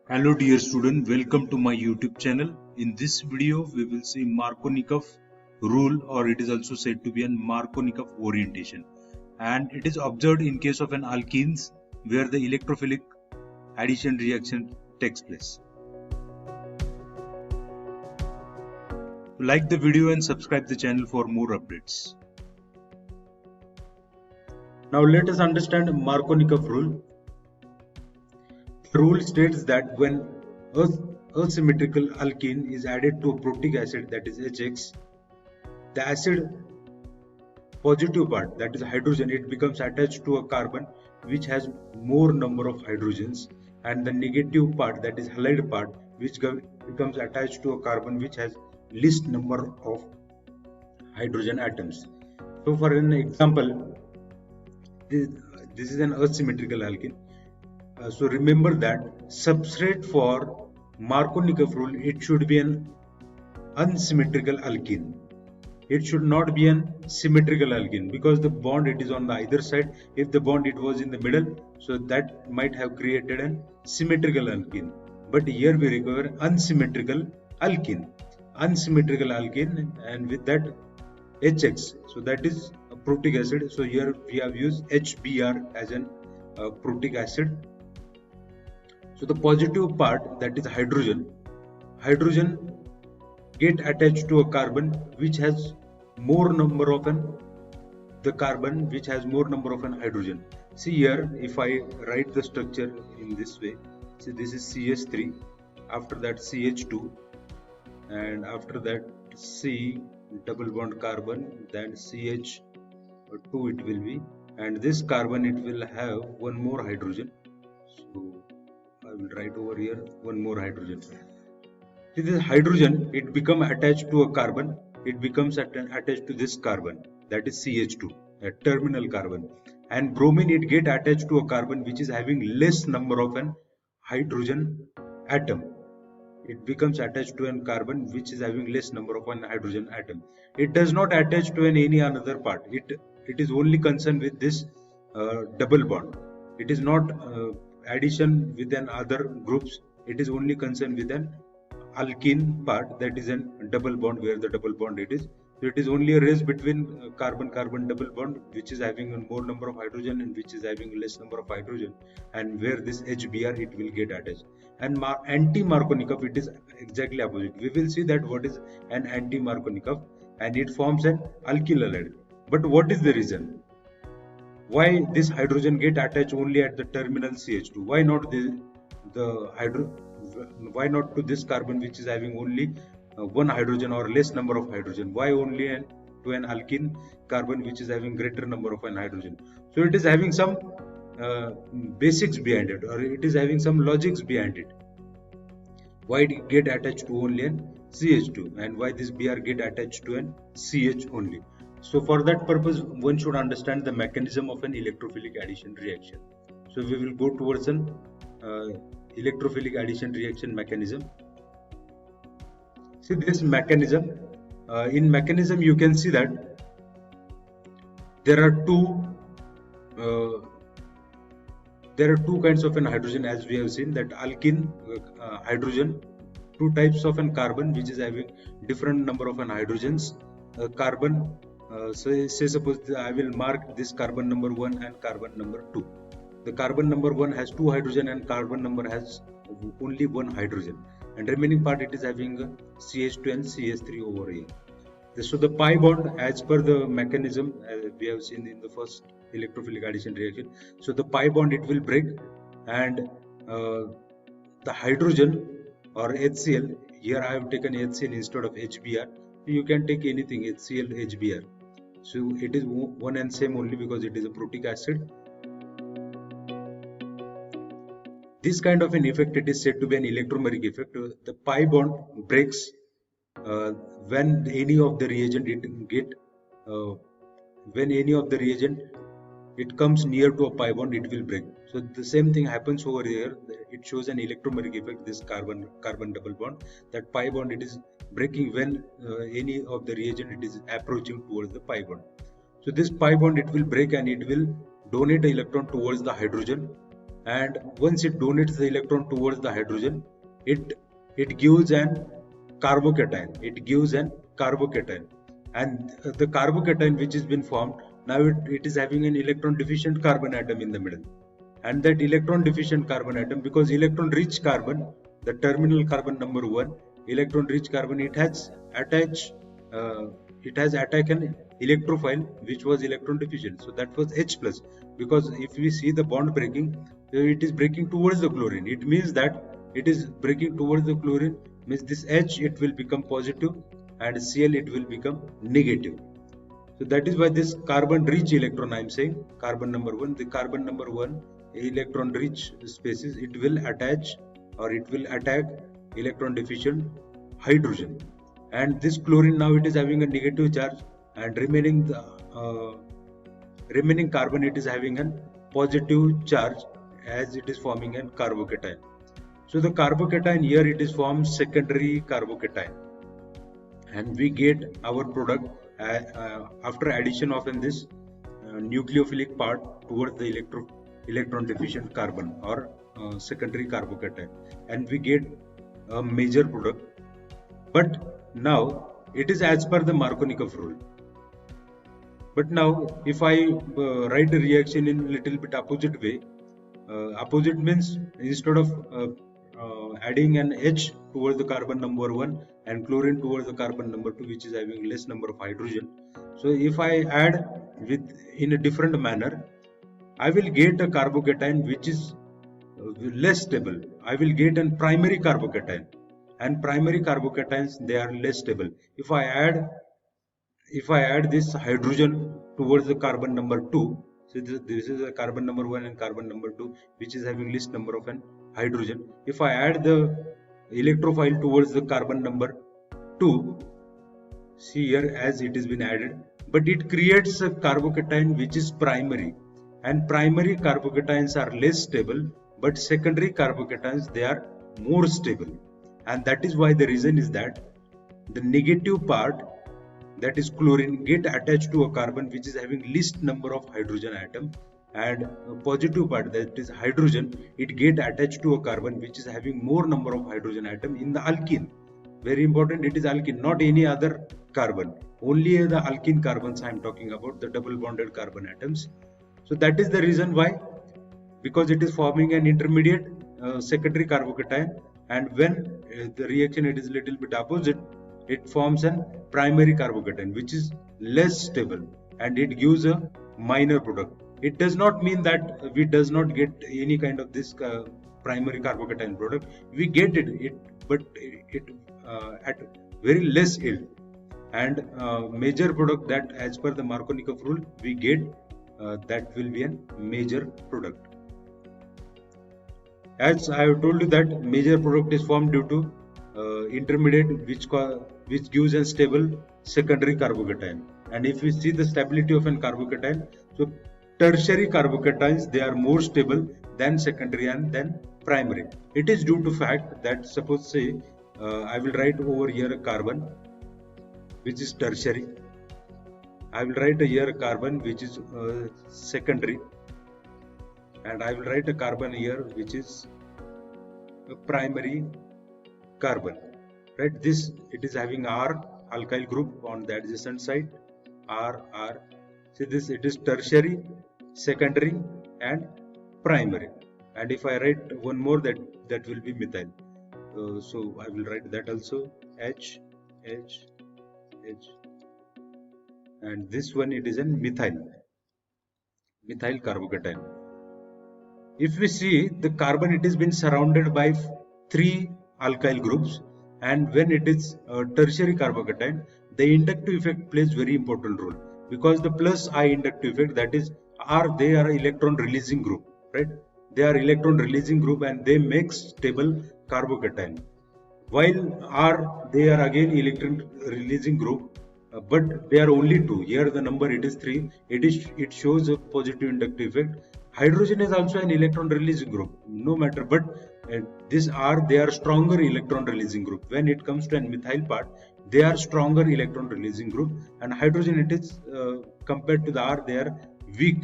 Hello dear student, welcome to my YouTube channel. In this video we will see Markownikoff rule, or it is also said to be a Markownikoff orientation, and it is observed in case of an alkenes where the electrophilic addition reaction takes place. Like the video and subscribe the channel for more updates. Now let us understand Markownikoff rule. The rule states that when asymmetrical alkene is added to a protic acid, that is HX, the acid positive part, that is hydrogen, it becomes attached to a carbon which has more number of hydrogens, and the negative part, that is halide part, which becomes attached to a carbon which has least number of hydrogen atoms. So for an example, this is an asymmetrical alkene. So remember that substrate for Markownikoff rule, it should be an unsymmetrical alkene. It should not be an symmetrical alkene, because the bond it is on the either side. If the bond it was in the middle, so that might have created an symmetrical alkene. But here we require unsymmetrical alkene. Unsymmetrical alkene, and with that HX. So that is a protic acid. So here we have used HBr as an protic acid. So the positive part, that is hydrogen get attached to a carbon which has more number of an hydrogen. See here, if I write the structure in this way, see this is CH3, after that CH2, and after that C double bond carbon, then CH2 it will be, and this carbon it will have one more hydrogen. So I will write over here one more hydrogen. See, this hydrogen, it becomes attached to a carbon. It becomes attached to this carbon, that is CH2, a terminal carbon. And bromine, it get attached to a carbon which is having less number of an hydrogen atom. It becomes attached to a carbon which is having less number of an hydrogen atom. It does not attach to any another part. It is only concerned with this double bond. It is not addition with an other groups. It is only concerned with an alkene part, that is a double bond, where the double bond it is. So it is only a race between carbon-carbon double bond, which is having a more number of hydrogen and which is having less number of hydrogen, and where this HBr it will get attached. And anti-Markownikoff, it is exactly opposite. We will see that what is an anti-Markownikoff, and it forms an alkyl halide. But what is the reason? Why this hydrogen get attached only at the terminal CH2? Why not why not to this carbon which is having only one hydrogen or less number of hydrogen? Why only to an alkene carbon which is having greater number of an hydrogen? So it is having some basics behind it, or it is having some logics behind it. Why it get attached to only an CH2, and why this Br get attached to an CH only? So for that purpose, one should understand the mechanism of an electrophilic addition reaction. So we will go towards an electrophilic addition reaction mechanism. See this mechanism. In mechanism, you can see that there are two kinds of an hydrogen, as we have seen, that alkene hydrogen, two types of an carbon which is having different number of an hydrogens. Carbon, say suppose I will mark this carbon number 1 and carbon number 2. The carbon number 1 has 2 hydrogen and carbon number has only 1 hydrogen, and remaining part it is having a CH2 and CH3 over here. So the pi bond, as per the mechanism we have seen in the first electrophilic addition reaction, so the pi bond it will break, and the hydrogen or HCl, here I have taken HCl instead of HBr. You can take anything, HCl, HBr. So it is one and same only, because it is a protic acid. This kind of an effect, it is said to be an electromeric effect. The pi bond breaks when any of the reagent it comes near to a pi bond, it will break. So the same thing happens over here. It shows an electromeric effect, this carbon double bond, that pi bond it is breaking when any of the reagent it is approaching towards the pi bond. So this pi bond it will break, and it will donate an electron towards the hydrogen, and once it donates the electron towards the hydrogen, it gives an carbocation. It gives an carbocation, and the carbocation which has been formed, now it is having an electron deficient carbon atom in the middle. And that electron deficient carbon atom, because electron rich carbon, the terminal carbon number 1, electron rich carbon, it has attached an electrophile which was electron deficient, so that was H plus. Because if we see the bond breaking, it is breaking towards the chlorine. It means that it is breaking towards the chlorine, means this H, it will become positive, and Cl, it will become negative. So that is why this carbon rich electron, I am saying carbon number 1, the carbon number 1 electron rich species, it will attach or it will attack electron deficient hydrogen, and this chlorine, now it is having a negative charge, and remaining carbon, it is having a positive charge, as it is forming a carbocation. So the carbocation here, it is formed secondary carbocation, and we get our product after addition of this nucleophilic part towards the electron deficient carbon or secondary carbocation, and we get a major product. But now it is as per the Markownikoff rule. But now if I write the reaction in a little bit opposite way, opposite means instead of adding an H towards the carbon number 1 and chlorine towards the carbon number 2, which is having less number of hydrogen. So if I add in a different manner, I will get a carbocation which is less stable. I will get a primary carbocation, and primary carbocations, they are less stable. If I add this hydrogen towards the carbon number 2, so this is a carbon number 1 and carbon number 2, which is having least number of an hydrogen. If I add the electrophile towards the carbon number 2, see here as it has been added, but it creates a carbocation which is primary, and primary carbocations are less stable, but secondary carbocations, they are more stable. And that is why the reason is that the negative part, that is chlorine, get attached to a carbon which is having least number of hydrogen atom, and a positive part, that is hydrogen, it get attached to a carbon which is having more number of hydrogen atom in the alkene. Very important, it is alkene, not any other carbon, only the alkene carbons I am talking about, the double bonded carbon atoms. So that is the reason why, because it is forming an intermediate secondary carbocation, and when the reaction, it is little bit opposite, it forms a primary carbocation which is less stable, and it gives a minor product. It does not mean that we does not get any kind of this primary carbocation product. We get it, but it at very less yield, and major product, that as per the Markownikoff rule we get, that will be a major product. As I have told you that major product is formed due to intermediate which gives a stable secondary carbocation. And if we see the stability of an carbocation, so tertiary carbocations, they are more stable than secondary and then primary. It is due to fact that, suppose say I will write over here a carbon which is tertiary, I will write here a carbon which is secondary, and I will write a carbon here which is a primary carbon, right? This, it is having R alkyl group on the adjacent side, R. See this, it is tertiary, secondary and primary. And if I write one more, that will be methyl. So I will write that also, H, and this one, it is a methyl carbocation. If we see the carbon, it has been surrounded by 3 alkyl groups, and when it is tertiary carbocation, the inductive effect plays very important role, because the plus I inductive effect, that is R, they are electron releasing group, right? They are electron releasing group, and they make stable carbocation, while R, they are again electron releasing group, but they are only 2. Here the number, it is 3. It shows a positive inductive effect. Hydrogen is also an electron releasing group, no matter, but this R, they are stronger electron releasing group. When it comes to a methyl part, they are stronger electron releasing group, and hydrogen, it is compared to the R, they are weak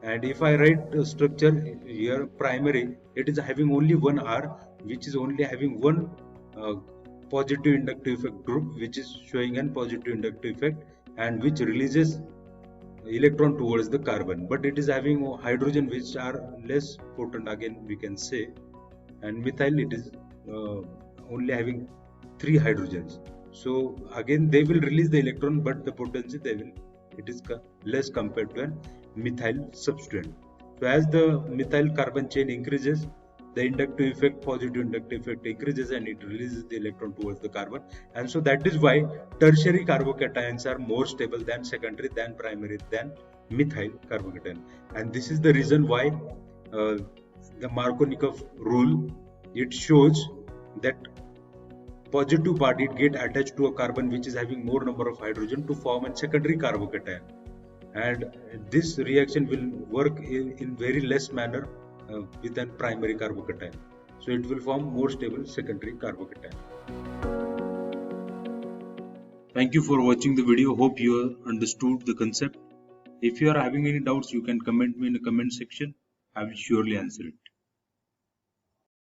And if I write structure here primary, it is having only one R, which is only having one uh, positive inductive effect group, which is showing an positive inductive effect and which releases electron towards the carbon, but it is having hydrogen which are less potent, again we can say, and methyl it is only having 3 hydrogens. So again they will release the electron, but the potency they will, it is less compared to an methyl substituent. So as the methyl carbon chain increases, the inductive effect, positive inductive effect increases and it releases the electron towards the carbon. And so that is why tertiary carbocations are more stable than secondary, than primary, than methyl carbocation. And this is the reason why the Markownikoff rule, it shows that positive part it get attached to a carbon which is having more number of hydrogen to form a secondary carbocation, and this reaction will work in very less manner with a primary carbocation. So it will form more stable secondary carbocation. Thank you for watching the video. Hope you understood the concept. If you are having any doubts, you can comment me in the comment section. I will surely answer it.